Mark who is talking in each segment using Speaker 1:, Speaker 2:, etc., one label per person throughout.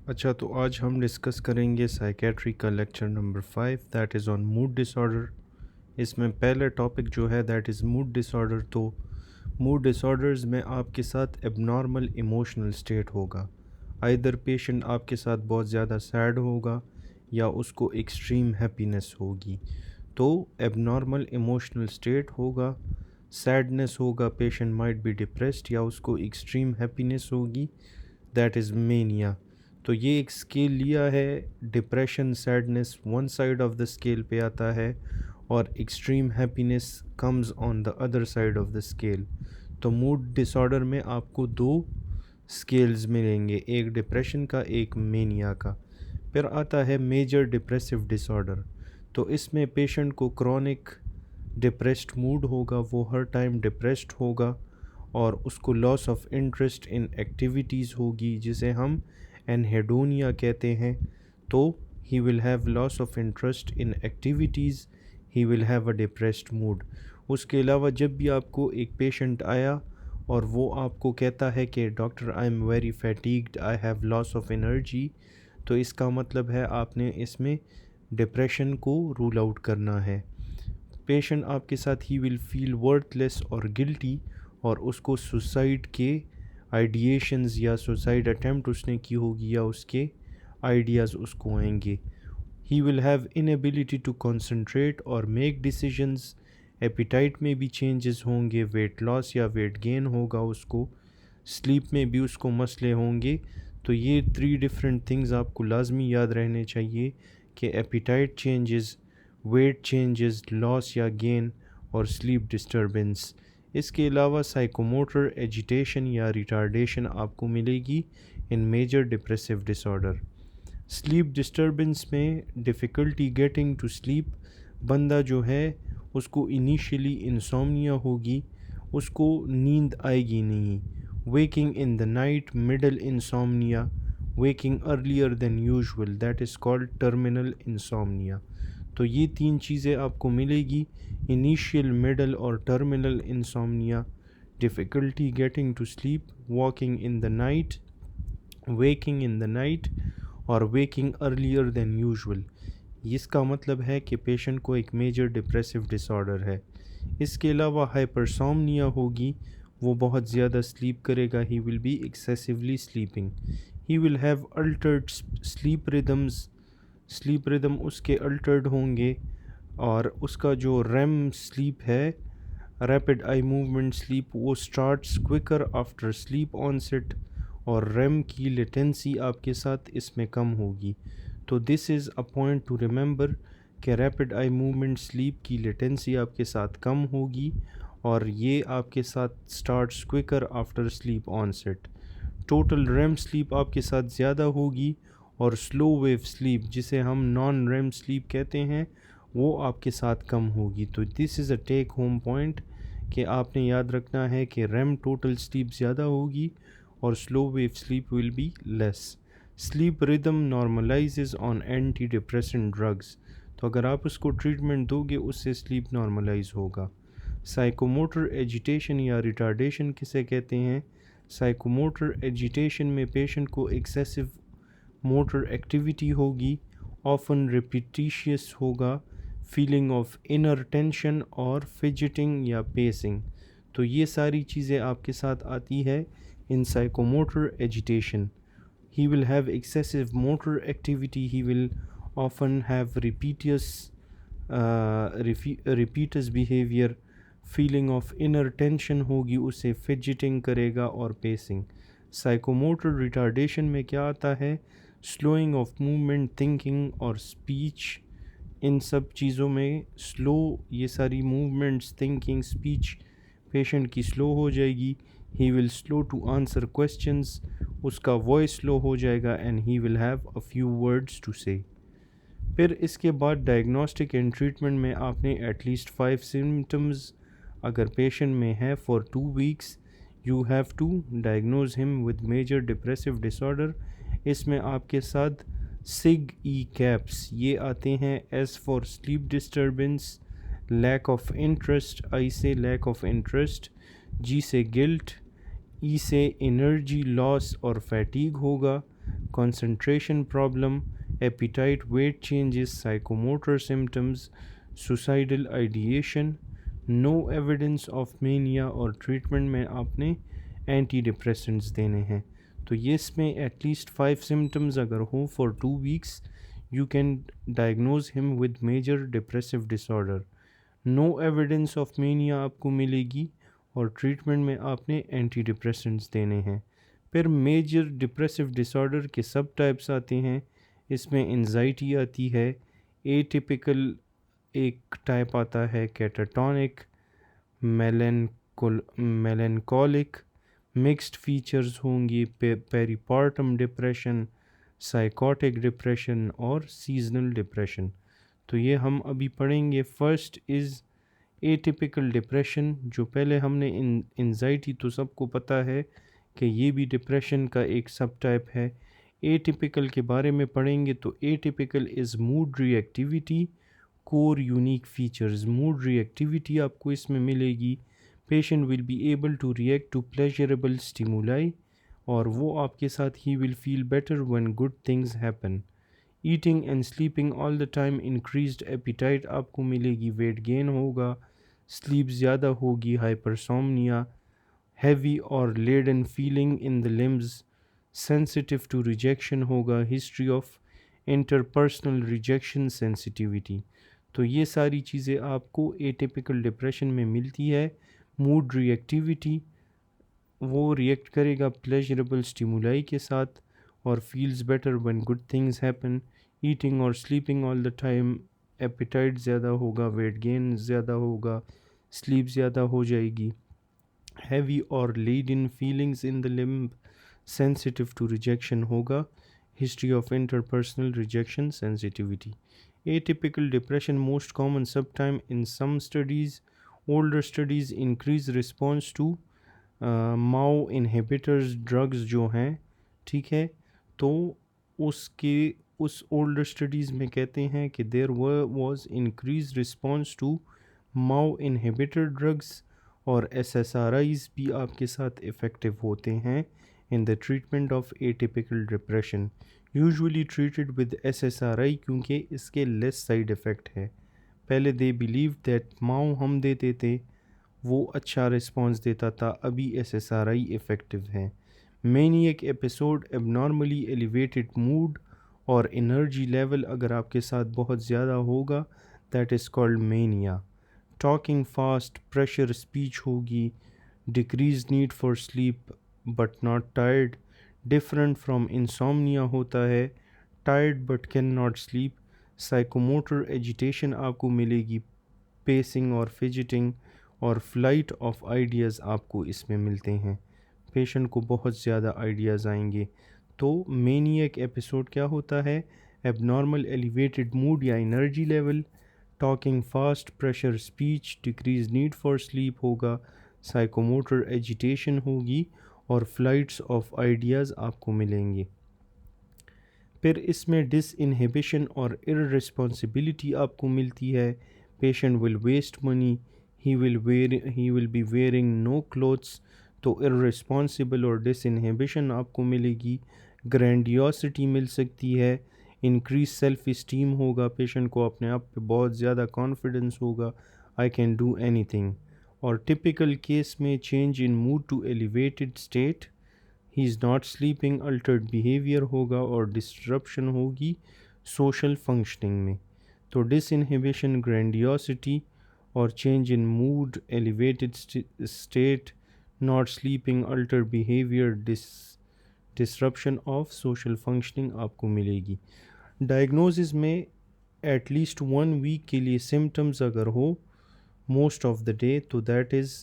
Speaker 1: अच्छा, तो आज हम डिस्कस करेंगे साइकेट्री का lecture number 5 that is on mood disorder. इसमें पहला टॉपिक जो है दैट इज़ मूड डिसऑर्डर। तो मूड डिसऑर्डर्स में आपके साथ एबनॉर्मल इमोशनल स्टेट होगा। आइदर पेशेंट आपके साथ बहुत ज़्यादा सैड होगा या उसको एक्सट्रीम हैप्पीनेस होगी। तो एबनॉर्मल इमोशनल स्टेट होगा, सैडनेस होगा, पेशेंट माइट बी डिप्रेस्ड, या उसको एक्सट्रीम हैप्पीनेस होगी, दैट इज़ मेनिया। तो ये एक स्केल लिया है, depression sadness one side of the scale पे आता है और extreme happiness comes on the other side of the scale. तो मूड डिसऑर्डर में आपको दो स्केल्स मिलेंगे, एक डिप्रेशन का, एक मेनिया का। फिर आता है मेजर डिप्रेसिव डिसऑर्डर। तो इसमें पेशेंट को क्रॉनिक डिप्रेस्ड मूड होगा, वो हर टाइम डिप्रेस्ड होगा और उसको loss of interest in activities होगी जिसे हम एनहेडोनिया कहते हैं। तो he will have loss of interest in activities, he will have a depressed mood. उसके अलावा जब भी आपको एक पेशेंट आया और वो आपको कहता है कि doctor I am very fatigued, I have loss of energy, तो इसका मतलब है आपने इसमें डिप्रेशन को रूल आउट करना है। पेशेंट आपके साथ ही विल फील वर्थलेस और गिल्टी और उसको सुसाइड के आइडिएशंस या सुसाइड अटेम्प्ट उसने की होगी या उसके आइडियाज़ उसको आएंगे। He will have inability to concentrate और मेक डिसीजंस। एपिटाइट में भी चेंजेस होंगे, वेट लॉस या वेट गेन होगा उसको, स्लीप में भी उसको मसले होंगे। तो ये 3 डिफरेंट थिंग्स आपको लाजमी याद रहने चाहिए कि appetite changes, weight changes, loss या गेन और स्लीप डिस्टर्बेंस। इसके अलावा साइकोमोटर एजिटेशन या रिटार्डेशन आपको मिलेगी in major depressive disorder. Sleep disturbance में डिफ़िकल्टी गेटिंग टू स्लीप, बंदा जो है उसको इनिशियली इंसोम्निया होगी, उसको नींद आएगी नहीं। Waking in the night, middle insomnia, waking earlier than usual, that is called terminal insomnia. तो ये 3 चीज़ें आपको मिलेगी, इनिशियल, मिडल और terminal insomnia, difficulty getting to sleep, walking in the night, waking in the night और waking earlier than usual. इसका मतलब है कि पेशेंट को एक मेजर डिप्रेसिव डिसऑर्डर है। इसके अलावा हाइपरसोमनिया होगी, वो बहुत ज़्यादा स्लीप करेगा, he will be excessively sleeping. He will have altered sleep rhythms, sleep rhythm उसके अल्टर्ड होंगे और उसका जो रेम स्लीप है, रैपिड आई मूवमेंट स्लीप, वो starts quicker after sleep onset और रेम की लेटेंसी आपके साथ इसमें कम होगी। तो this is a point to remember कि रैपिड आई मूवमेंट स्लीप की लेटेंसी आपके साथ कम होगी और ये आपके साथ starts quicker after sleep onset. Total REM sleep आपके साथ ज़्यादा होगी और स्लो वेव स्लीप जिसे हम नॉन रेम स्लीप कहते हैं वो आपके साथ कम होगी। तो this is a take home point कि आपने याद रखना है कि रेम टोटल स्लीप ज़्यादा होगी और slow wave sleep will be less. Sleep rhythm normalises on anti depressant drugs, तो अगर आप उसको ट्रीटमेंट दोगे उससे स्लीप नॉर्मलाइज होगा। साइकोमोटर एजिटेशन या रिटार्डेशन किसे कहते हैं? साइकोमोटर एजिटेशन में पेशेंट को एक्सेसिव मोटर एक्टिविटी होगी, ऑफन रिपीटिशियस होगा, फीलिंग ऑफ इनर टेंशन और फिजिटिंग या पेसिंग। तो ये सारी चीज़ें आपके साथ आती है in psychomotor agitation. He will have excessive motor activity, he will often have repeatous behavior, feeling of inner tension होगी उसे, fidgeting करेगा और pacing। साइकोमोटर रिटार्डेशन में क्या आता है? स्लोइंग ऑफ मूवमेंट, थिंकिंग और स्पीच। इन सब चीज़ों में स्लो, ये सारी मूवमेंट्स, थिंकिंग, स्पीच पेशेंट की स्लो हो जाएगी। He will slow to answer questions, उसका वॉइस स्लो हो जाएगा and he will have a few words to say. फिर इसके बाद डायग्नोस्टिक एंड ट्रीटमेंट में आपने एटलीस्ट 5 सिम्टम्स अगर पेशेंट में है for 2 weeks, you have to diagnose him with major depressive disorder. इसमें आपके साथ सिग ई कैप्स ये आते हैं, S for sleep disturbance, lack of interest, I से लैक ऑफ इंटरेस्ट, जी से गिल्ट, ई से एनर्जी लॉस और फैटीग होगा, concentration problem, appetite, weight changes, psychomotor symptoms, suicidal ideation. No evidence of mania और treatment में आपने anti depressants देने हैं। तो ये इसमें एटलीस्ट 5 सिम्टम्स अगर हो for 2 weeks you can diagnose him with major depressive disorder. No evidence of mania आपको मिलेगी और ट्रीटमेंट में आपने एंटी डिप्रेसेंट्स देने हैं। फिर मेजर डिप्रेसिव डिसऑर्डर के सब टाइप्स आते हैं। इसमें एंजाइटी आती है, एटिपिकल एक टाइप आता है कैटाटोनिक, मेलनकॉलिक, मिक्स्ड फीचर्स होंगी, पेरीपार्टम डिप्रेशन, साइकोटिक डिप्रेशन और सीजनल डिप्रेशन। तो ये हम अभी पढ़ेंगे। First is atypical depression. जो पहले हमने एंजाइटी तो सबको पता है कि ये भी डिप्रेशन का एक सब टाइप है। एटिपिकल के बारे में पढ़ेंगे तो atypical is mood reactivity, core unique features. Mood reactivity आपको इसमें मिलेगी। Patient will be able to react to pleasurable stimuli और वो आपके साथ ही will feel better when good things happen. Eating and sleeping all the time, increased appetite आपको मिलेगी, वेट गेन होगा, स्लीप ज़्यादा होगी, हाइपरसोमनिया, हैवी और laden feeling in the limbs, sensitive to rejection होगा, history of interpersonal rejection, sensitivity. तो ये सारी चीज़ें आपको एटिपिकल डिप्रेशन में मिलती है। मूड रिएक्टिविटी, वो रिएक्ट करेगा प्लेजरेबल स्टिमुलाई के साथ और feels better when good things happen. Eating और sleeping all the time, appetite ज़्यादा होगा, वेट गेन ज़्यादा होगा, स्लीप ज़्यादा हो जाएगी। हैवी और laden feelings in the limb, sensitive to rejection होगा, history of interpersonal rejection, sensitivity. Atypical depression most common subtype in some studies. Older studies increase response to MAO inhibitors drugs जो हैं, ठीक है। तो उसके उस ओल्डर स्टडीज़ में कहते हैं कि there was increase response to MAO inhibitor drugs और SSRIs भी आपके साथ इफ़ेक्टिव होते हैं इन the treatment of atypical depression. Usually treated with SSRI क्योंकि इसके लेस साइड इफ़ेक्ट है। पहले दे बिलीव दैट माओ हम देते थे वो अच्छा रिस्पॉन्स देता था, अभी SSRI इफ़ेक्टिव है। Manic episode, abnormally elevated mood और एनर्जी लेवल अगर आपके साथ बहुत ज़्यादा होगा that is called mania. Talking fast, pressure speech होगी, decrease need for sleep but not tired, different from insomnia होता है, tired but can not sleep. Psychomotor agitation आपको मिलेगी, पेसिंग और फिजिटिंग और फ्लाइट ऑफ आइडियाज़ आपको इसमें मिलते हैं। पेशेंट को बहुत ज़्यादा आइडियाज़ आएंगे। तो मेनियक एपिसोड क्या होता है? एबनॉर्मल एलिवेटेड मूड या energy level, talking fast, pressure speech, decrease need for sleep होगा, साइकोमोटर एजिटेशन होगी और फ्लाइट्स ऑफ आइडियाज़ आपको मिलेंगे। फिर इसमें डिसइनहिबिशन और इररिस्पॉन्सिबिलिटी आपको मिलती है। Patient will waste money, he will be wearing no clothes. तो इररिस्पॉन्सिबल और डिसइनहिबिशन आपको मिलेगी। ग्रैंडियोसिटी मिल सकती है, इंक्रीज सेल्फ इस्टीम होगा, पेशेंट को अपने आप पे बहुत ज़्यादा कॉन्फिडेंस होगा, आई कैन डू एनीथिंग। और टिपिकल केस में change in mood to elevated state, he is not sleeping, altered behaviour होगा और डिस्ट्रप्शन होगी सोशल फंक्शनिंग में। तो डिसइनहिबिशन, ग्रैंडियोसिटी और change in mood, elevated state, not sleeping, altered behaviour, disruption of social functioning आपको मिलेगी। Diagnosis में at least 1 week के लिए सिम्टम्स अगर हो मोस्ट ऑफ द डे तो that is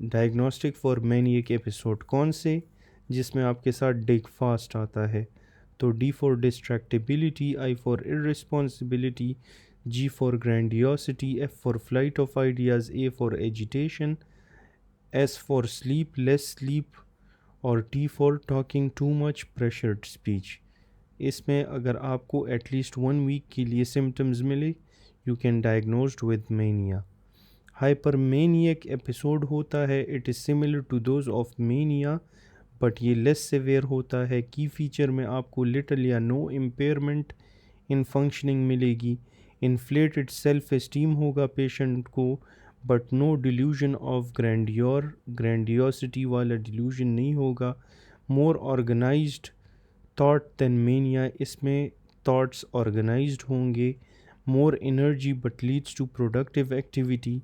Speaker 1: diagnostic for maniac episode. कौन से? जिसमें आपके साथ डिग फास्ट आता है। तो D for distractibility, I for irresponsibility, G for grandiosity, F for flight of ideas, A for agitation, S for sleep, less sleep और T for talking too much, pressured speech. इसमें अगर आपको एटलीस्ट 1 वीक के लिए symptoms मिले you can diagnosed with mania. Hypermanic episode होता है, it is similar to those of mania but ये लेस सेवेयर होता है। की फीचर में आपको little or no impairment in functioning मिलेगी। इन्फ्लेटेड सेल्फ एस्टीम होगा पेशेंट को, but no delusion of grandiosity वाला डिल्यूजन नहीं होगा। More organised thought than mania, इसमें थॉट्स ऑर्गेनाइज्ड होंगे। More energy but leads to productive activity,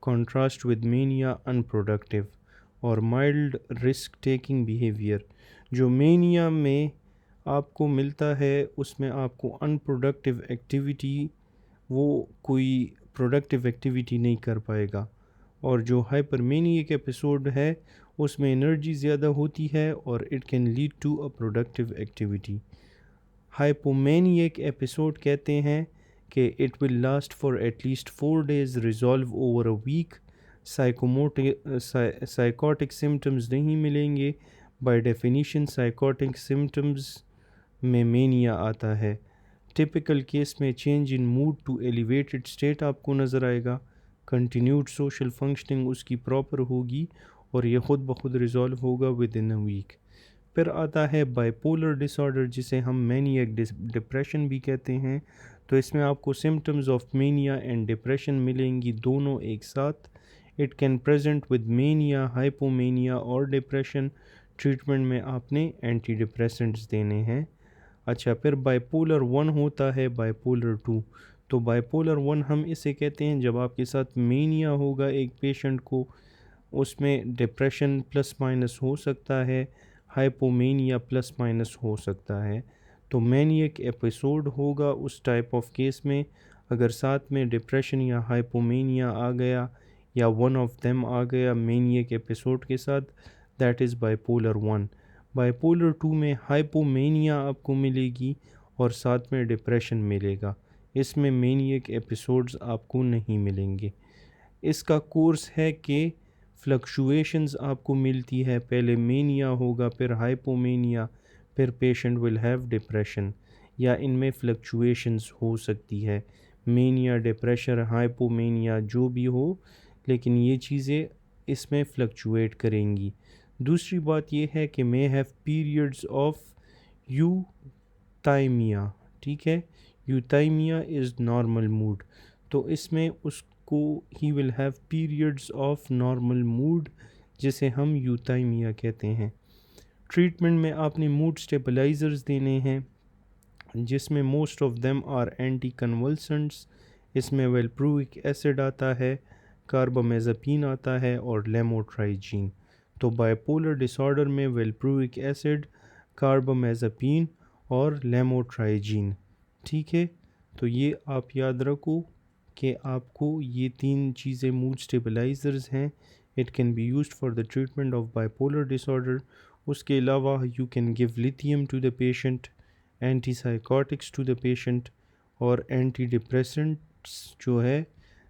Speaker 1: contrast with mania unproductive. और mild risk taking behaviour, जो mania में आपको मिलता है उसमें आपको अनप्रोडक्टिव एक्टिविटी, वो कोई प्रोडक्टिव एक्टिविटी नहीं कर पाएगा। और जो हाइपरमेनिक एपिसोड है उसमें एनर्जी ज़्यादा होती है और it can lead to a productive activity. Hypomanic episode कहते हैं कि it will last for at least 4 days, resolve over a week. Psychotic symptoms नहीं मिलेंगे। बाय डेफिनीशन साइकोटिक सिम्टम्स में मेनिया आता है। टिपिकल केस में change in mood to elevated state आपको नज़र आएगा। कंटिन्यूड सोशल फंक्शनिंग उसकी प्रॉपर होगी और ये ख़ुद ब खुद रिजॉल्व होगा विद इन अ वीक। फिर आता है बाइपोलर डिसऑर्डर, जिसे हम मैनियक डिप्रेशन भी कहते हैं। तो इसमें आपको symptoms of mania and depression मिलेंगी दोनों एक साथ। It can present with mania, hypomania और डिप्रेशन। ट्रीटमेंट में आपने एंटी डिप्रेसेंट्स देने हैं। अच्छा, फिर बाइपोलर 1 होता है, बाइपोलर 2। तो बाइपोलर 1 हम इसे कहते हैं जब आपके साथ मेनिया होगा एक पेशेंट को, उसमें डिप्रेशन प्लस माइनस हो सकता है, हाइपोमेनिया प्लस माइनस हो सकता है। तो मैनियक एपिसोड होगा उस टाइप ऑफ केस में अगर साथ में डिप्रेशन या हाइपोमेनिया आ गया या वन ऑफ देम आ गया मैनियक एपिसोड के साथ, दैट इज़ बाइपोलर 1। बाइपोलर 2 में हाइपोमेनिया आपको मिलेगी और साथ में डिप्रेशन मिलेगा। इसमें मैनियक एपिसोड्स आपको नहीं मिलेंगे। इसका कोर्स है कि फ्लक्चुएशंस आपको मिलती है, पहले मेनिया होगा फिर हाइपोमेनिया, फिर पेशेंट विल हैव डिप्रेशन, या इनमें फ्लक्चुएशंस हो सकती है, मेनिया, डिप्रेशन, हाइपोमेनिया जो भी हो, लेकिन ये चीज़ें इसमें फ्लक्चुएट करेंगी। दूसरी बात ये है कि मे हैव पीरियड्स ऑफ यूथाइमिया, ठीक है। यूथाइमिया इज़ नॉर्मल मूड, तो इसमें उसको ही will have periods of normal mood, जिसे हम यूथाइमिया कहते हैं। ट्रीटमेंट में आपने मूड स्टेबलाइजर्स देने हैं, जिसमें most of them are anti convulsants. इसमें वेलप्रूविक एसिड आता है, कार्बामेज़ापिन आता है और लेमोट्राइजीन। तो बाइपोलर डिसऑर्डर में वेलप्रूविक एसिड, कार्बामेज़ापिन और लेमोट्राइजीन, ठीक है। तो ये आप याद रखो कि आपको ये 3 चीज़ें मूड स्टेबलाइजर्स हैं। It can be used for the treatment of bipolar disorder. उसके अलावा you can give lithium to the patient, anti psychotics to the patient, और एंटी डिप्रेसेंट्स जो है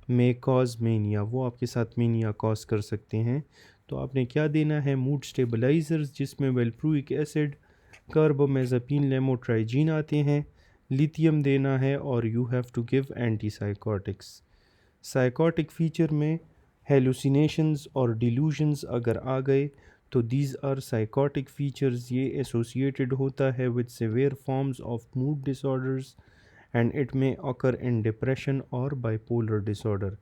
Speaker 1: मे कॉज मेनिया, वो आपके साथ मेनिया कॉज कर सकते हैं। तो आपने क्या देना है, मूड स्टेबलाइजर्स जिसमें वेलप्रूविक एसिड, कार्बामेज़ापिन, लेमोट्राइजीन आते हैं, लिथियम देना है, और you have to give anti psychotics. Psychotic feature में हेलुसिनेशंस और डिल्यूजन्स अगर आ गए तो दीज आर साइकोटिक फीचर्स, ये एसोसिएटेड होता है with severe forms of mood disorders and it may occur in depression और बाइपोलर डिसऑर्डर।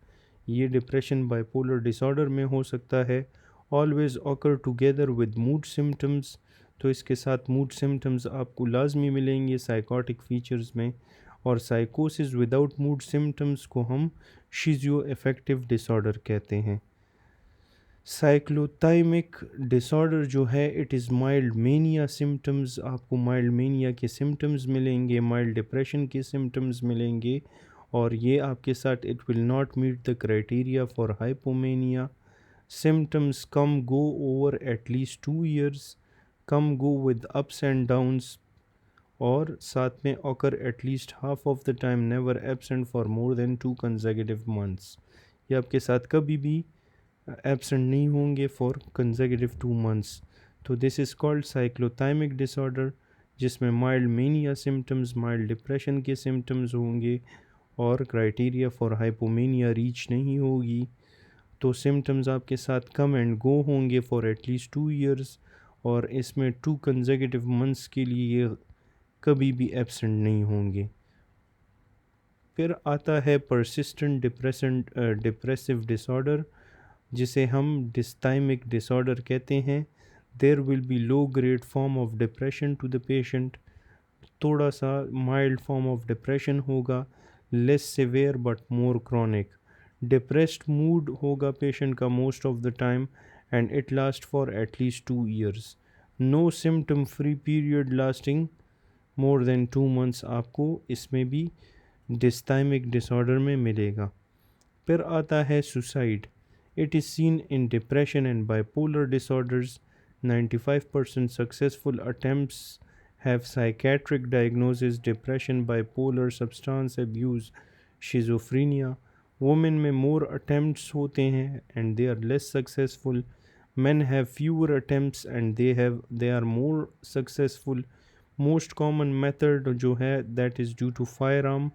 Speaker 1: ये डिप्रेशन बाइपोलर डिसऑर्डर में हो सकता है। Always occur together with mood symptoms, तो इसके साथ मूड सिम्टम्स आपको लाजमी मिलेंगे साइकोटिक फीचर्स में। और साइकोसिस विदाउट मूड सिम्टम्स को हम शिज़ियो अफेक्टिव डिसऑर्डर कहते हैं। साइक्लोथाइमिक डिसऑर्डर जो है it is mild mania symptoms, आपको माइल्ड मेनिया के सिम्टम्स मिलेंगे, माइल्ड डिप्रेशन के सिम्टम्स मिलेंगे, और ये आपके साथ it will not meet the criteria for hypomania. Symptoms come go over at least 2 years, come go with ups and downs, और साथ में occur at least half of the time, never absent for more than 2 consecutive months। ये आपके साथ कभी भी absent नहीं होंगे फॉर कंसेक्यूटिव 2 months। तो this is called cyclothymic disorder, जिसमें mild mania symptoms, mild depression के सिम्टम्स होंगे और क्राइटेरिया फॉर हाइपोमेनिया रीच नहीं होगी। तो सिम्टम्स आपके साथ कम एंड गो होंगे फॉर एटलीस्ट 2 years, और इसमें 2 कंसेक्यूटिव मंथ्स के लिए ये कभी भी एब्सेंट नहीं होंगे। फिर आता है परसिस्टेंट डिप्रेसिव डिसऑर्डर, जिसे हम डिस्थाइमिक डिसऑर्डर कहते हैं। There will be low grade form of depression to the patient, थोड़ा सा माइल्ड फॉर्म ऑफ डिप्रेशन होगा, less severe but more chronic. Depressed mood होगा पेशेंट का most of the time and it last for at least 2 years। No symptom free period lasting more than 2 months आपको इसमें भी डिस्थाइमिक disorder में मिलेगा। फिर आता है suicide. It is seen in depression and bipolar disorders. 95% successful attempts have psychiatric diagnosis, depression, bipolar, substance abuse, schizophrenia. Women में more attempts होते हैं and they are less successful. men have fewer attempts and they are more successful। Most common method जो है that is due to firearm.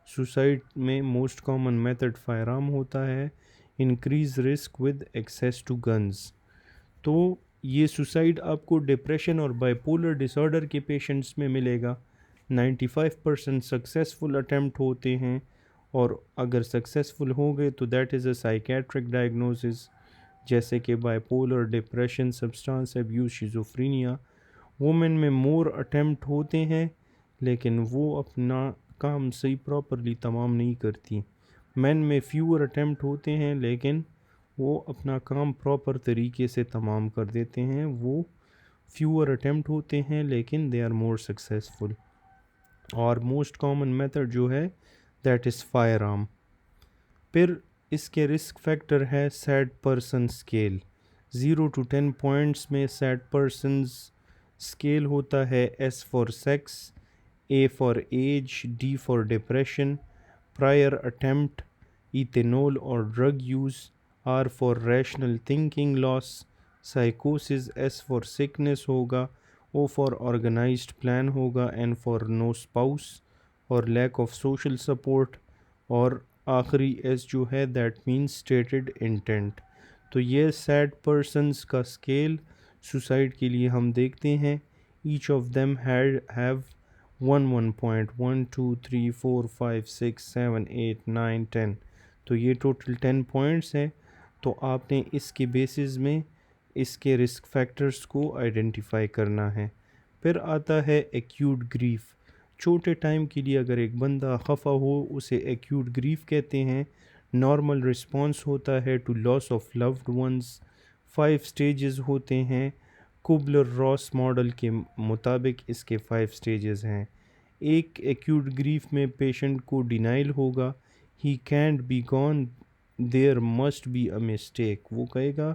Speaker 1: Suicide में most common method firearm होता है। Increase risk with access to guns. तो ये suicide आपको depression और bipolar disorder के पेशेंट्स में मिलेगा। 95% सक्सेसफुल अटेम्प्ट होते हैं और अगर सक्सेसफुल हो गए तो that is a psychiatric diagnosis, जैसे कि bipolar, depression, substance abuse, schizophrenia. Women में मोर अटेम्प्ट होते हैं लेकिन वो अपना काम सही प्रॉपरली तमाम नहीं करती। मेन में फ्यूअर अटेम्प्ट होते हैं लेकिन वो अपना काम प्रॉपर तरीके से तमाम कर देते हैं। वो फ्यूअर अटेम्प्ट होते हैं लेकिन दे आर मोर सक्सेसफुल। और मोस्ट कॉमन मेथड जो है दैट इज़ फायर आर्म। फिर इसके रिस्क फैक्टर है sad person scale. 0 to 10 points में सैड पर्सनस स्केल होता है। S for sex, A for age, D for depression, prior attempt, ethanol और drug use, R for rational thinking loss, साइकोसिस, S for sickness होगा, O for organised plan होगा, N for no spouse और lack of social support, और आखिरी S जो है that means stated intent. तो ये सैड पर्सनस का स्केल सुसाइड के लिए हम देखते हैं। Each of them have 1 point 1 2 3 4 5 6 7 8 9 10। तो ये टोटल 10 पॉइंट्स हैं। तो आपने इसके बेसिस में इसके रिस्क फैक्टर्स को आइडेंटिफाई करना है। फिर आता है एक्यूट ग्रीफ। छोटे टाइम के लिए अगर एक बंदा खफा हो उसे एक्यूट ग्रीफ कहते हैं। नॉर्मल रिस्पॉन्स होता है to loss of loved ones. 5 stages होते हैं। कुबलर रॉस मॉडल के मुताबिक इसके 5 स्टेजेस हैं। एक एक्यूट ग्रीफ में पेशेंट को डिनाइल होगा, he can't be gone, there must be a mistake. वो कहेगा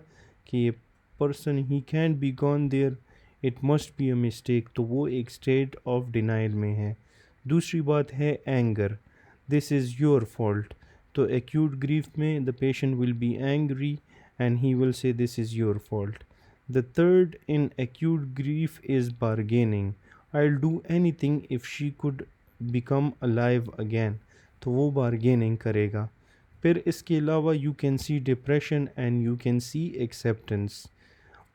Speaker 1: कि ये person he can't be gone there, it must be a mistake. तो वो एक स्टेट ऑफ डिनाइल में है। दूसरी बात है anger, this is your fault. तो एक्यूट ग्रीफ में the patient will be angry and he will say this is your fault. The third in acute grief is bargaining. I'll do anything if she could become alive again. तो वो bargaining करेगा। फिर इसके अलावा you can see depression and you can see acceptance।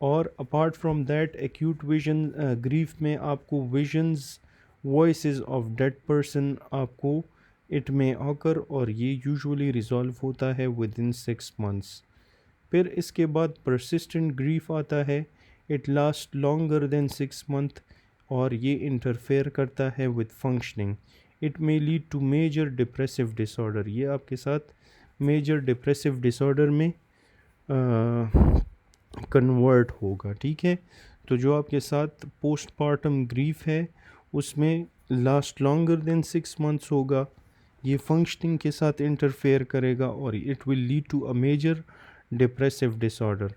Speaker 1: और apart from that acute vision grief में आपको visions, voices of dead person आपको it may occur और ये usually resolve होता है within 6 months। फिर इसके बाद परसिस्टेंट ग्रीफ आता है। It last longer than 6 month और ये इंटरफेयर करता है with functioning. It may lead to major depressive disorder. ये आपके साथ मेजर डिप्रेसिव डिसऑर्डर में कन्वर्ट होगा। ठीक है, तो जो आपके साथ पोस्टमार्टम ग्रीफ है उसमें लास्ट लॉन्गर देन 6 मंथ्स होगा। ये फंक्शनिंग के साथ इंटरफेयर करेगा और it will lead to a major depressive disorder.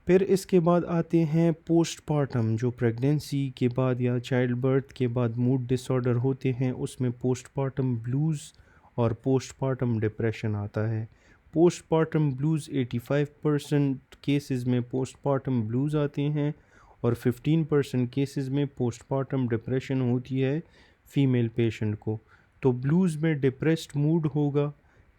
Speaker 1: फिर इसके बाद आते हैं पोस्टपार्टम, जो प्रेगनेंसी के बाद या चाइल्ड बर्थ के बाद मूड डिसऑर्डर होते हैं, उसमें पोस्टपार्टम ब्लूज़ और पोस्टपार्टम डिप्रेशन आता है। पोस्टपार्टम ब्लूज़ 85% केसेस में पोस्टपार्टम ब्लूज़ आते हैं और 15% केसेस में पोस्टपार्टम डिप्रेशन होती है फीमेल पेशेंट को। तो ब्लूज़ में डिप्रेस्ड मूड होगा,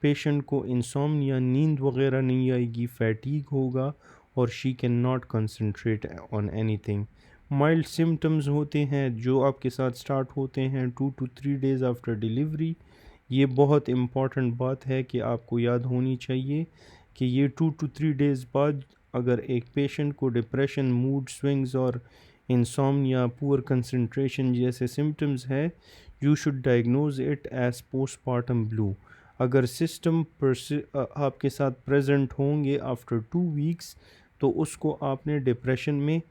Speaker 1: पेशेंट को इंसोम्निया, नींद वगैरह नहीं आएगी, फैटीग होगा और she can not concentrate on anything. Mild symptoms होते हैं जो आपके साथ स्टार्ट होते हैं 2 to 3 days आफ्टर डिलीवरी। ये बहुत इम्पॉर्टेंट बात है कि आपको याद होनी चाहिए कि ये 2 to 3 days बाद अगर एक पेशेंट को डिप्रेशन, मूड स्विंग्स और इंसोम्निया, पुअर कंसंट्रेशन जैसे सिम्टम्स है, you should diagnose it as postmortem blue. अगर सिस्टम आपके साथ प्रेजेंट होंगे आफ्टर 2 weeks तो उसको आपने डिप्रेशन में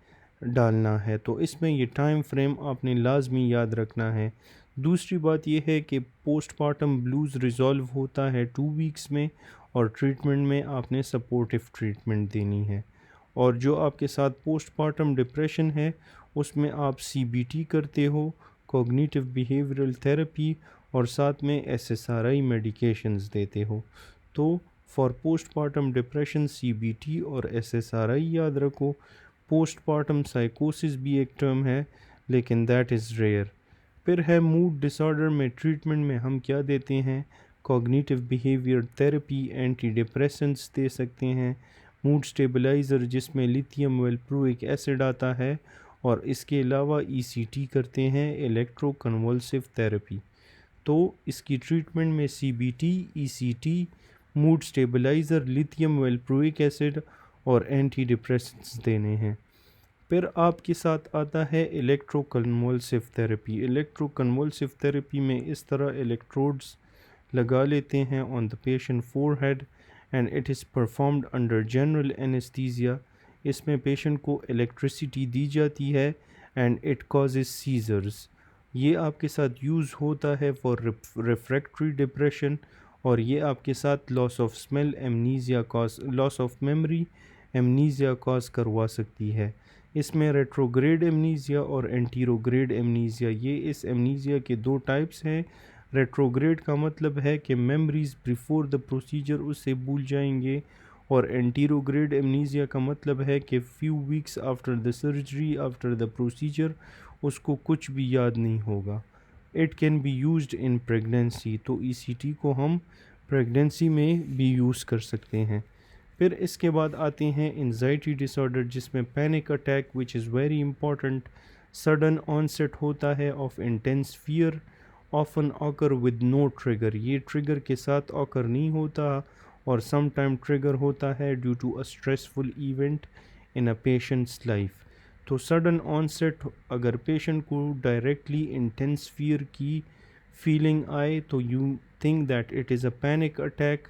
Speaker 1: डालना है। तो इसमें ये टाइम फ्रेम आपने लाजमी याद रखना है। दूसरी बात यह है कि पोस्टमार्टम ब्लूज़ रिज़ॉल्व होता है 2 weeks में, और ट्रीटमेंट में आपने सपोर्टिव ट्रीटमेंट देनी है। और जो आपके साथ पोस्टमार्टम डिप्रेशन है उसमें आप सीबीटी करते हो, कॉग्निटिव बिहेवियरल थेरेपी, और साथ में एसएसआरआई मेडिकेशंस देते हो। तो फॉर पोस्टमार्टम डिप्रेशन सीबीटी और एसएसआरआई याद रखो। पोस्टमार्टम साइकोसिस भी एक टर्म है लेकिन दैट इज़ रेयर। फिर है मूड डिसऑर्डर में ट्रीटमेंट में हम क्या देते हैं, cognitive behaviour therapy, anti depressants दे सकते हैं, मूड स्टेबलाइज़र जिसमें लिथियम वेलप्रोइक एसिड आता है, और इसके अलावा ईसीटी करते हैं, इलेक्ट्रो कन्वल्सिव थेरेपी। तो इसकी ट्रीटमेंट में CBT, ECT, mood stabiliser, lithium valproic acid और एंटी डिप्रेसेंट्स देने हैं। फिर आपके साथ आता है इलेक्ट्रोकन्वल्सिव थेरेपी। इलेक्ट्रोकन्वल्सिव थेरेपी में इस तरह इलेक्ट्रोड्स लगा लेते हैं on the patient forehead and it is performed under general anaesthesia. इसमें पेशेंट को इलेक्ट्रिसिटी दी जाती है एंड इट कॉजेज सीजर्स। ये आपके साथ यूज़ होता है फॉर रिफ्रैक्टरी डिप्रेशन, और ये आपके साथ loss of smell, amnesia cause, loss of memory, amnesia cause करवा सकती है। इसमें रेट्रोग्रेड एमनीजिया और एंटीरोग्रेड एमनीजिया, ये इस एमनीजिया के दो टाइप्स हैं। रेट्रोग्रेड का मतलब है कि मेमोरीज बिफोर द प्रोसीजर उससे भूल जाएंगे, और एंटीरोग्रेड एमनीजिया का मतलब है कि few weeks after the surgery, after the procedure उसको कुछ भी याद नहीं होगा। It can be used in pregnancy, तो ईसीटी को हम प्रेगनेंसी में भी यूज़ कर सकते हैं। फिर इसके बाद आते हैं एंजाइटी डिसऑर्डर जिसमें panic attack which is very important, sudden onset होता है of intense fear, often occur with no trigger, ये ट्रिगर के साथ ऑकर नहीं होता, और सम टाइम ट्रिगर होता है due to a stressful event in a patient's life. तो सडन ऑनसेट अगर पेशेंट को डायरेक्टली इंटेंस फियर की फीलिंग आए तो you think that it is a panic attack.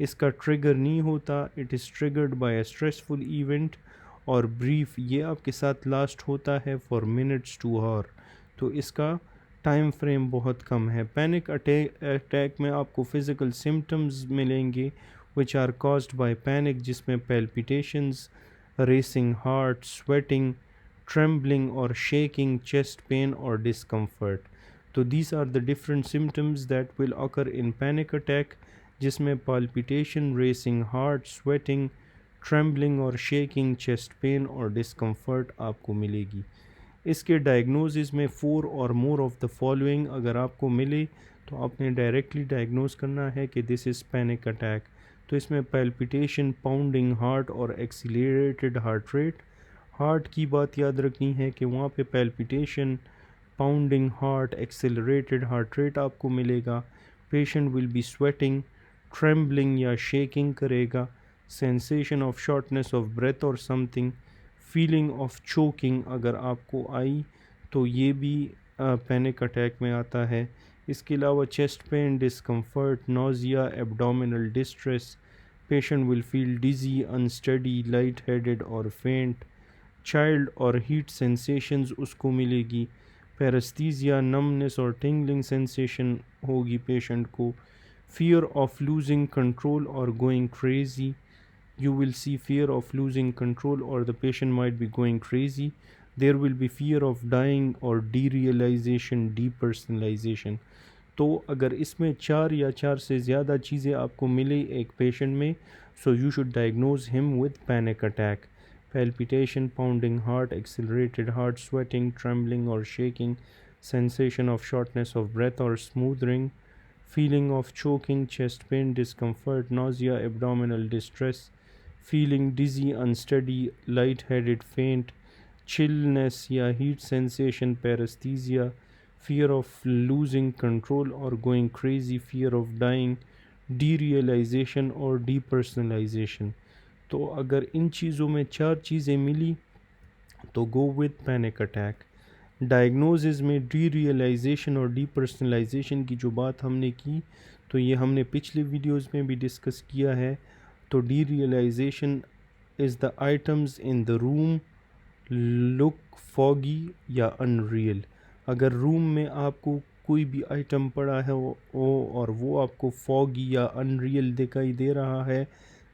Speaker 1: इसका ट्रिगर नहीं होता, it is triggered by a stressful event, और ब्रीफ ये आपके साथ लास्ट होता है फॉर मिनट्स टू आवर। तो इसका टाइम फ्रेम बहुत कम है। पैनिक अटैक में आपको फिज़िकल सिम्टम्स मिलेंगे which are caused by panic, जिसमें palpitations, racing heart, sweating, trembling or shaking, chest pain or discomfort. तो these are the different symptoms that will occur in panic attack, जिसमें palpitation, racing heart, sweating, trembling और shaking, chest pain और discomfort आपको मिलेगी। इसके diagnosis में 4 और more of the following अगर आपको मिले तो आपने डायरेक्टली डायग्नोज करना है कि दिस इज़ पैनिक अटैक। तो इसमें पैल्पिटेशन, पाउंडिंग हार्ट और एक्सीलरेटेड हार्ट रेट। हार्ट की बात याद रखनी है कि वहाँ पे palpitation, pounding heart, accelerated heart rate आपको मिलेगा। Patient will be sweating, trembling या शेकिंग करेगा, sensation of shortness of breath और समथिंग, फीलिंग ऑफ चोकिंग अगर आपको आई तो ये भी पैनिक अटैक में आता है। इसके अलावा chest pain, discomfort, nausea, abdominal distress, patient will feel dizzy, unsteady, light headed और फेंट, चाइल्ड और हीट सेंसेशंस उसको मिलेगी, पैरेस्थीसिया, नमनेस और टिंगलिंग सेंसेशन होगी पेशेंट को, फियर ऑफ लूजिंग कंट्रोल और going crazy, you will see fear of losing control or the patient might be going crazy. There will be fear of dying or derealization, depersonalization. तो अगर इसमें 4 या 4 से ज़्यादा चीज़ें आपको मिले एक पेशेंट में, so you should diagnose him with panic attack. Palpitation, pounding heart, accelerated heart, sweating, trembling or shaking, sensation of shortness of breath or smothering, feeling of choking, chest pain, discomfort, nausea, abdominal distress, feeling dizzy, unsteady, light headed, faint, chilliness या heat sensation, paraesthesia, fear of losing control or going crazy, fear of dying, derealization और depersonalization। तो अगर इन चीज़ों में चार चीज़ें मिली तो go with panic attack. Diagnosis में डीरियलाइजेशन और डीपर्सनलाइजेशन की जो बात हमने की तो ये हमने पिछले वीडियोस में भी डिस्कस किया है। तो derealisation is the items in the room look foggy या अनरियल। अगर रूम में आपको कोई भी आइटम पड़ा है और वो आपको फॉगी या अनरियल दिखाई दे रहा है,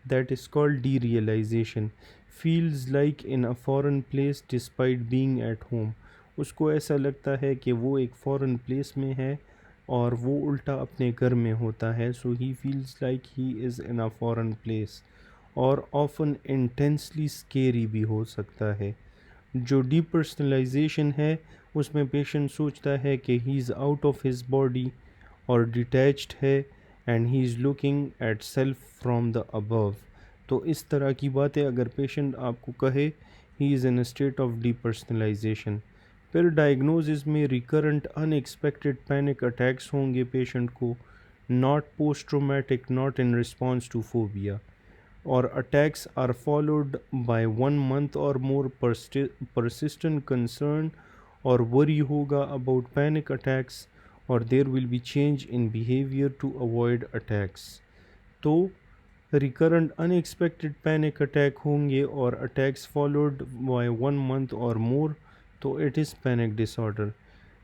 Speaker 1: that is called derealisation. Feels like in a foreign place despite being at home. उसको ऐसा लगता है कि वो एक फॉरेन प्लेस में है और वो उल्टा अपने घर में होता है। So he feels like he is in a foreign place. और ऑफन इंटेंसली स्केरी भी हो सकता है। जो डीपर्सनलाइजेशन है उसमें पेशेंट सोचता है कि he is out of his body और डिटैच्ड है and he is looking at self from the above. तो इस तरह की बातें अगर पेशेंट आपको कहे, he is in a state of depersonalisation. फिर डायग्नोसिस में रिकरेंट अनएक्सपेक्टेड पैनिक अटैक्स होंगे पेशेंट को, not post traumatic, not in response to phobia. और attacks are followed by 1 month or more persistent concern और worry होगा about panic attacks और there will be change in behavior to avoid attacks। तो recurrent unexpected panic attack होंगे और attacks followed by 1 month or more, तो it is panic disorder।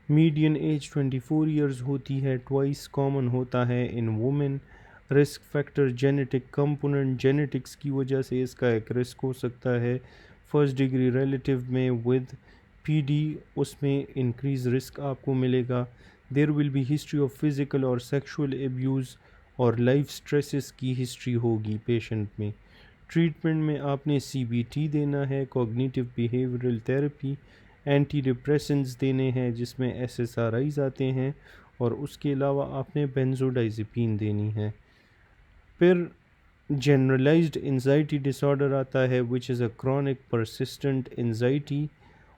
Speaker 1: Median age 24 years होती है, twice common होता है in women. Risk factor genetic component, genetics की वजह से इसका एक रिस्क हो सकता है। फर्स्ट डिग्री रिलेटिव में विद पीडी उसमें इंक्रीज रिस्क आपको मिलेगा। There will be history of physical और सेक्सुअल एब्यूज़ और लाइफ स्ट्रेसेस की हिस्ट्री होगी पेशेंट में। ट्रीटमेंट में आपने सीबीटी देना है, cognitive behavioural therapy, anti depressants देने हैं जिसमें एसएसआरआईज आते हैं और उसके अलावा आपने बेंजोडाइज़ेपिन देनी है। फिर जनरलाइज्ड एंजाइटी डिसऑर्डर आता है which is a chronic persistent anxiety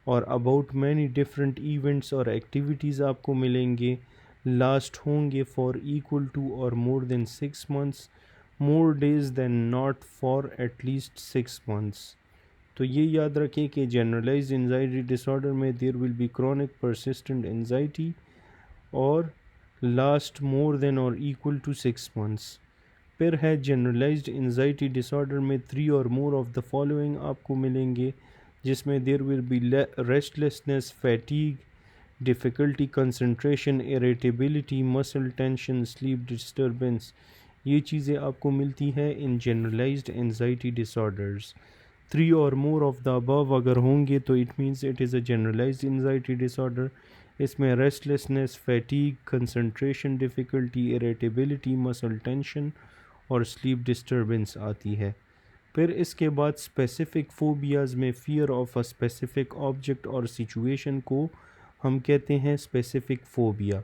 Speaker 1: और अबाउट मैनी डिफरेंट इवेंट्स और एक्टिविटीज़ आपको मिलेंगे, लास्ट होंगे फॉर इक्वल टू और more than 6 months, more days than not for at least 6 months। तो ये याद रखें कि जनरलाइज्ड एंजाइटी डिसऑर्डर में there will be chronic persistent anxiety और लास्ट मोर देन और इक्वल टू 6 months। फिर है जनरलाइज्ड एंजाइटी डिसऑर्डर में 3 और मोर ऑफ द फॉलोइंग आपको मिलेंगे जिसमें there will be restlessness, fatigue, difficulty concentration, irritability, muscle tension, sleep disturbance. ये चीज़ें आपको मिलती है इन जनरलाइज्ड एंजाइटी डिसऑर्डर्स। 3 और मोर ऑफ द अबव अगर होंगे तो it means it is a generalised anxiety disorder. इसमें restlessness, fatigue, concentration difficulty, irritability, muscle tension और स्लीप डिस्टर्बेंस आती है। फिर इसके बाद स्पेसिफिक फोबियाज़ में fear of a specific object और सिचुएशन को हम कहते हैं specific phobia.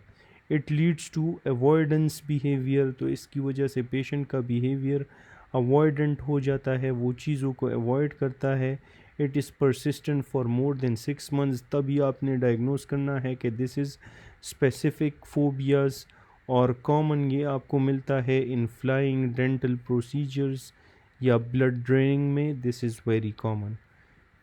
Speaker 1: It leads to avoidance behaviour, तो इसकी वजह से पेशेंट का बिहेवियर अवॉइडेंट हो जाता है, वो चीज़ों को अवॉइड करता है। It is persistent for more than 6 months, तभी आपने डायग्नोस करना है कि दिस इज़ स्पेसिफिक फोबियाज़। और कॉमन ये आपको मिलता है इन फ्लाइंग, डेंटल प्रोसीजर्स या ब्लड ड्रेनिंग में, दिस इज़ वेरी कॉमन।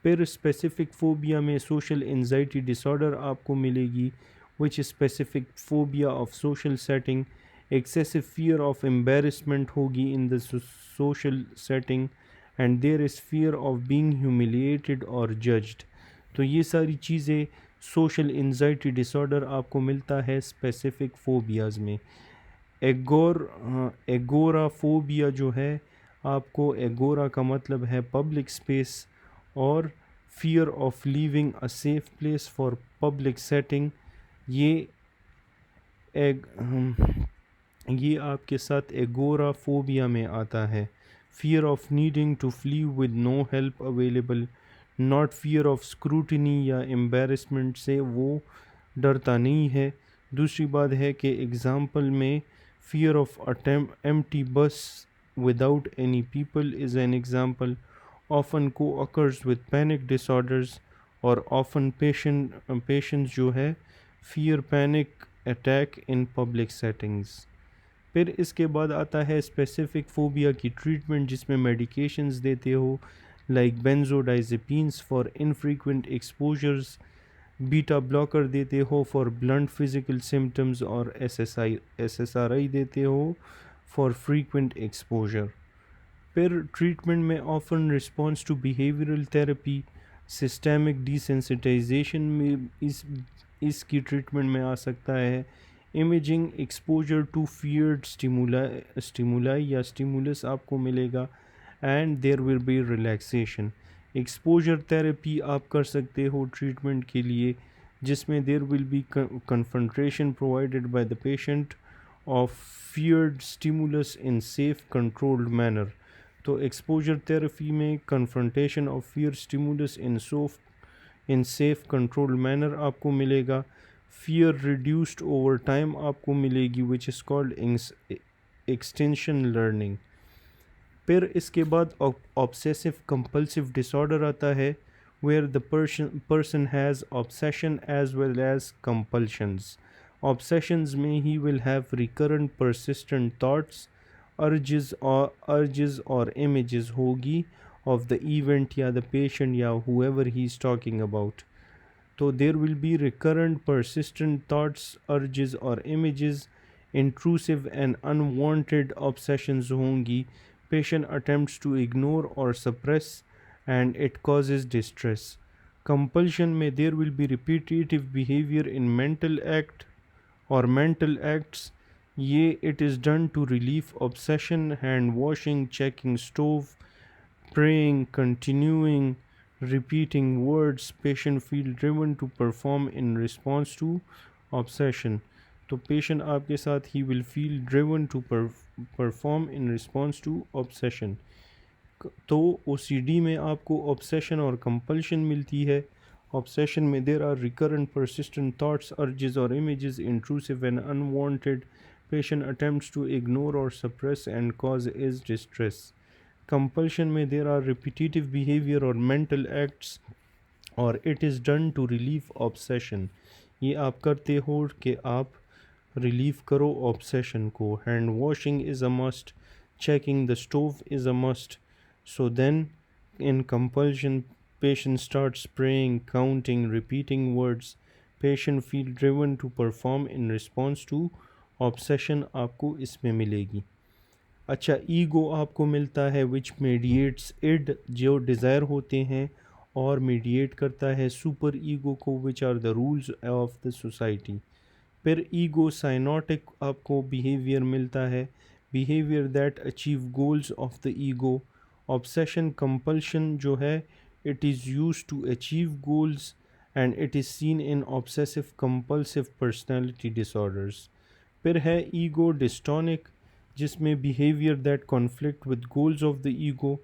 Speaker 1: फिर स्पेसिफिक फ़ोबिया में सोशल एंजाइटी डिसऑर्डर आपको मिलेगी which specific phobia of social setting. Excessive fear of embarrassment होगी in the social setting and there is fear of being humiliated और judged. तो ये सारी चीज़ें सोशल एंजाइटी डिसऑर्डर आपको मिलता है स्पेसिफिक फ़ोबियाज़ में। एगोराफोबिया जो है आपको, एगोरा का मतलब है पब्लिक स्पेस और fear of leaving a safe place for public setting. ये एग ये आपके साथ एगोराफोबिया में आता है। Fear of needing to flee with no help available, not fear of scrutiny या एम्बेरसमेंट से वो डरता नहीं है। दूसरी बात है कि एग्ज़ाम्पल में फियर ऑफ एम्प्टी बस without any people is an example, often co-occurs with panic disorders, और often patients जो है fear panic attack in public settings. फिर इसके बाद आता है स्पेसिफिक फोबिया की ट्रीटमेंट, जिसमें मेडिकेशंस देते हो like benzodiazepines for infrequent exposures, beta blocker देते हो फॉर ब्लंट फिजिकल सिम्टम्स, और एसएसआरआई देते हो फॉर फ्रीक्वेंट एक्सपोजर. फिर ट्रीटमेंट में often response to behavioural therapy, systemic desensitization में इसकी ट्रीटमेंट में आ सकता है, imaging exposure to feared stimuli या स्टिमुलस आपको मिलेगा, and there will be relaxation. Exposure therapy आप कर सकते हो ट्रीटमेंट के लिए, जिसमें there will be confrontation provided by the patient of feared stimulus in safe controlled manner. तो एक्सपोजर थेरेपी में confrontation of fear stimulus in safe controlled manner आपको मिलेगा. फियर रिड्यूस्ड ओवर टाइम आपको मिलेगी, which is called extension learning. फिर इसके बाद obsessive compulsive disorder आता है, where the person has obsession as well as compulsions. Obsessions में he will have recurrent persistent thoughts, urges और images होगी of the event या the patient या whoever he is talking about. तो there will be recurrent persistent thoughts, urges और images, intrusive and unwanted obsessions होंगी, patient attempts to ignore or suppress and it causes distress. Compulsion में there will be repetitive behavior in mental act or mental acts, ये it is done to relieve obsession, hand washing, checking stove, praying, continuing, repeating words. Patient feel driven to perform in response to obsession. तो patient आपके साथ he will feel driven to perform in response to obsession. तो OCD में आपको obsession और compulsion मिलती है. Obsession में there are recurrent persistent thoughts, urges or images, intrusive and unwanted. Patient attempts to ignore or suppress and cause is distress. Compulsion में there are repetitive behavior or mental acts, or it is done to relieve obsession. ये आप करते हो कि आप relieve करो obsession को. Hand washing is a must. Checking the stove is a must. So then in compulsion, patient starts praying, counting, repeating words. Patient feel driven to perform in response to obsession आपको इसमें मिलेगी. अच्छा, ego आपको मिलता है which mediates id, जो desire होते हैं, और मीडिएट करता है सुपर ईगो को, which are the rules of the society. फिर ईगो साइनोटिक आपको बिहेवियर मिलता है, behaviour that achieve goals of the ego. Obsession compulsion जो है it is use to achieve goals and it is seen in obsessive compulsive personality disorders. फिर है ego dystonic, जिसमें behaviour that conflict with goals of the ego.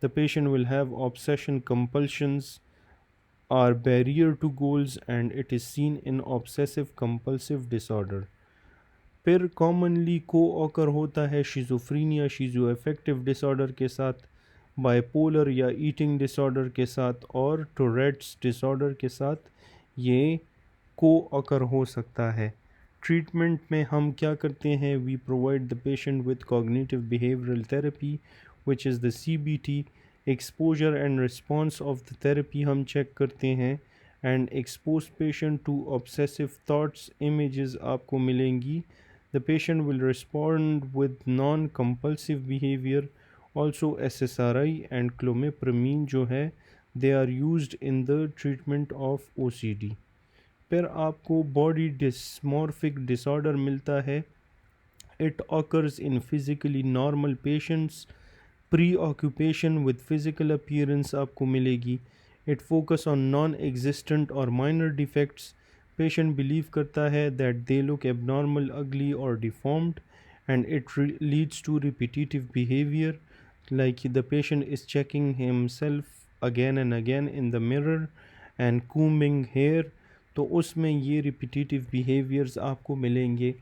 Speaker 1: The patient will have obsession compulsions are barrier to goals and it is seen in obsessive compulsive disorder. फिर commonly co-occur होता है शिज़ोफ्रीनिया शिज़ो affective disorder के साथ, bipolar या eating disorder के साथ, और टोरेट्स disorder के साथ ये को ऑकर हो सकता है. ट्रीटमेंट में हम क्या करते हैं, we provide the patient with cognitive behavioural therapy which is the CBT. Exposure and response of the therapy हम चेक करते हैं, and expose patient to obsessive thoughts, images आपको मिलेंगी. The patient will respond with non compulsive behaviour. Also SSRI and clomipramine जो है they are used in the treatment of OCD. फिर आपको body dysmorphic disorder मिलता है. It occurs in physically normal patients. Pre occupation with physical appearance आपको मिलेगी. It focus on non existent और minor defects. Patient believe करता है that they look abnormal, ugly और deformed, and it leads to repetitive behaviour, like the patient is checking himself again and again in the mirror and combing hair. तो उसमें ये repetitive behaviors आपको मिलेंगे.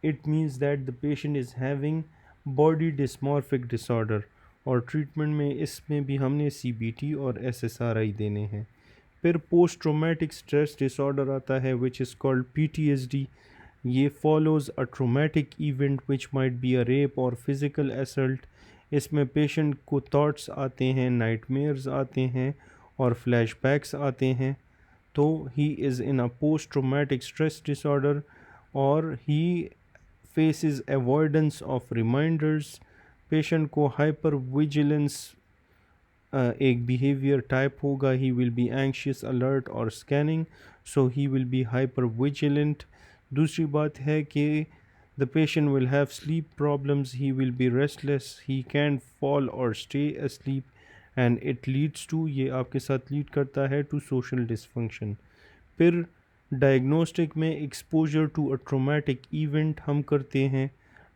Speaker 1: It means that the patient is having body dysmorphic disorder, और treatment में इसमें भी हमने सीबीटी और एसएसआरआई देने हैं। फिर पोस्ट ट्रोमेटिक स्ट्रेस डिसऑर्डर आता है विच इज़ कॉल्ड पीटीएसडी। ये follows a traumatic event which might be a rape और फिज़िकल असल्ट। इसमें पेशेंट को थॉट्स आते हैं, नाइटमेयर्स आते हैं और फ्लैशबैक्स आते हैं। तो he is in a post traumatic stress disorder, और he faces avoidance of reminders. Patient को हाइपर विजिलेंस एक बिहेवियर टाइप होगा, he will be anxious, alert और scanning, so he will be hyper vigilant. दूसरी बात है कि the patient will have sleep problems, he will be restless, he can fall और stay asleep and it leads to, ये आपके साथ lead करता है टू सोशल डिसफंक्शन। फिर डायग्नोस्टिक में exposure to a traumatic event हम करते हैं।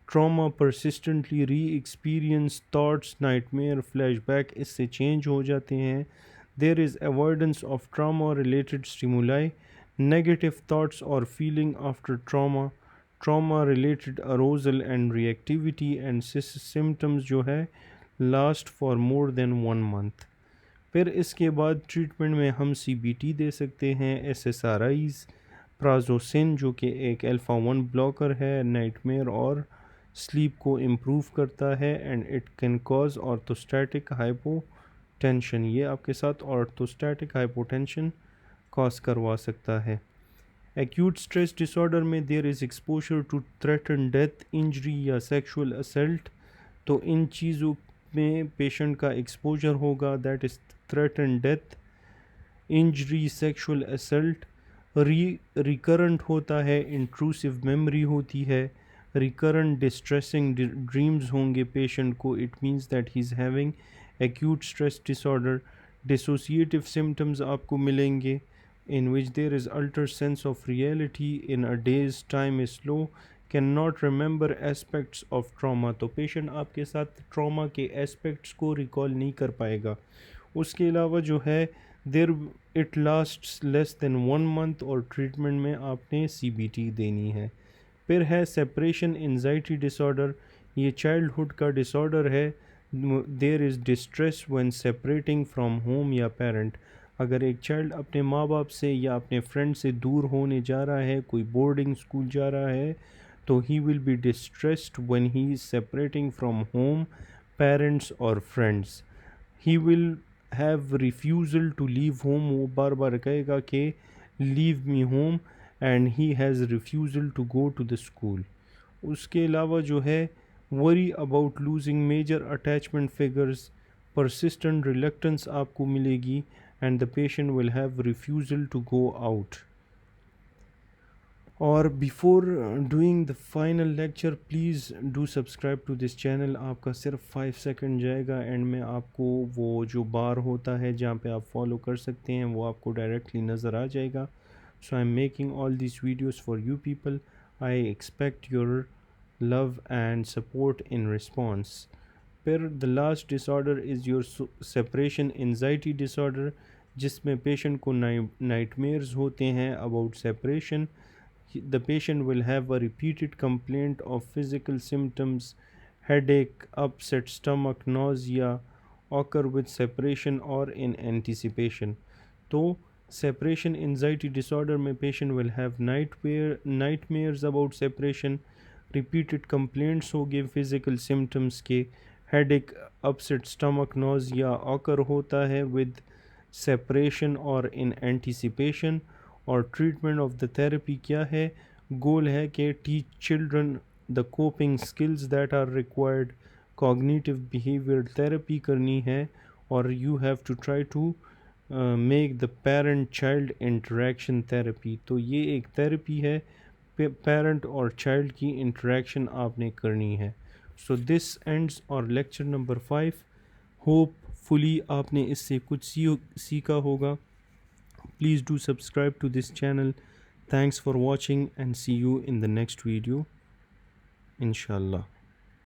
Speaker 1: Trauma persistently re experience, thoughts, nightmare, flashback इससे चेंज हो जाते हैं। There is avoidance of trauma related stimuli, negative thoughts और feeling after trauma, trauma related arousal and reactivity and symptoms जो है last for more than 1 month. फिर इसके बाद ट्रीटमेंट में हम सीबीटी दे सकते हैं, एसएसआरआईज, प्राजोसिन जो कि एक अल्फा 1 ब्लॉकर है, नाइटमेयर और स्लीप को इम्प्रूव करता है, and it can cause orthostatic hypotension, ये आपके साथ ऑर्थोस्टैटिक हाइपोटेंशन कॉज करवा सकता है। एक्यूट स्ट्रेस डिसऑर्डर में there is exposure to threaten death, injury या सेक्सुअल असल्ट। तो इन चीज़ों में पेशेंट का एक्सपोजर होगा, that is threaten death, injury, sexual assault. Recurrent होता है, इंट्रूसिव मेमोरी होती है, रिकरेंट डिस्ट्रेसिंग ड्रीम्स होंगे पेशेंट को, it means that he is having acute stress disorder. Dissociative symptoms आपको मिलेंगे in which there is altered sense of reality in a day's time is slow, cannot remember aspects of trauma। तो patient आपके साथ trauma के aspects को recall नहीं कर पाएगा। उसके अलावा जो है there it lasts less than 1 month, और ट्रीटमेंट में आपने सीबीटी देनी है। फिर है सेपरेशन एंजाइटी डिसऑर्डर, ये चाइल्डहुड का डिसऑर्डर है। There is distress when separating from home या पेरेंट। अगर एक चाइल्ड अपने माँ बाप से या अपने फ्रेंड से दूर होने जा रहा है, कोई बोर्डिंग स्कूल जा रहा है, तो he will be distressed when he is separating from home, parents और friends. He will have refusal to leave home, वो बार बार कहेगा कि leave me home, and he has refusal to go to the school. उसके अलावा जो है worry about losing major attachment figures, persistent reluctance आपको मिलेगी, and the patient will have refusal to go out। और before doing the final lecture please do subscribe to this channel। आपका सिर्फ 5 second जाएगा, एंड में आपको वो जो बार होता है जहाँ पे आप फॉलो कर सकते हैं वो आपको डायरेक्टली नज़र आ जाएगा। So I am making all this videos for you people, I expect your love and support in response. फिर the last disorder is your separation anxiety disorder, जिसमें पेशेंट को नाइटमेयर्स होते हैं about separation. The patient will have a repeated complaint of physical symptoms, headache, upset stomach, nausea, occur with separation और in anticipation. तो separation anxiety disorder में patient will have nightmares about separation, repeated complaints होंगे physical symptoms के, headache, upset stomach, nausea occur होता है with separation और in anticipation. और treatment of the therapy क्या है? गोल है कि teach children the coping skills that are required, cognitive behaviour therapy करनी है, और you have to try to make the parent child interaction therapy. तो ये एक थेरेपी है, पेरेंट और चाइल्ड की इंटरेक्शन आपने करनी है। So this ends our lecture number 5। Hopefully आपने इससे कुछ सीखा होगा। Please do subscribe to this channel. Thanks for watching and see you in the next video इंशाल्लाह।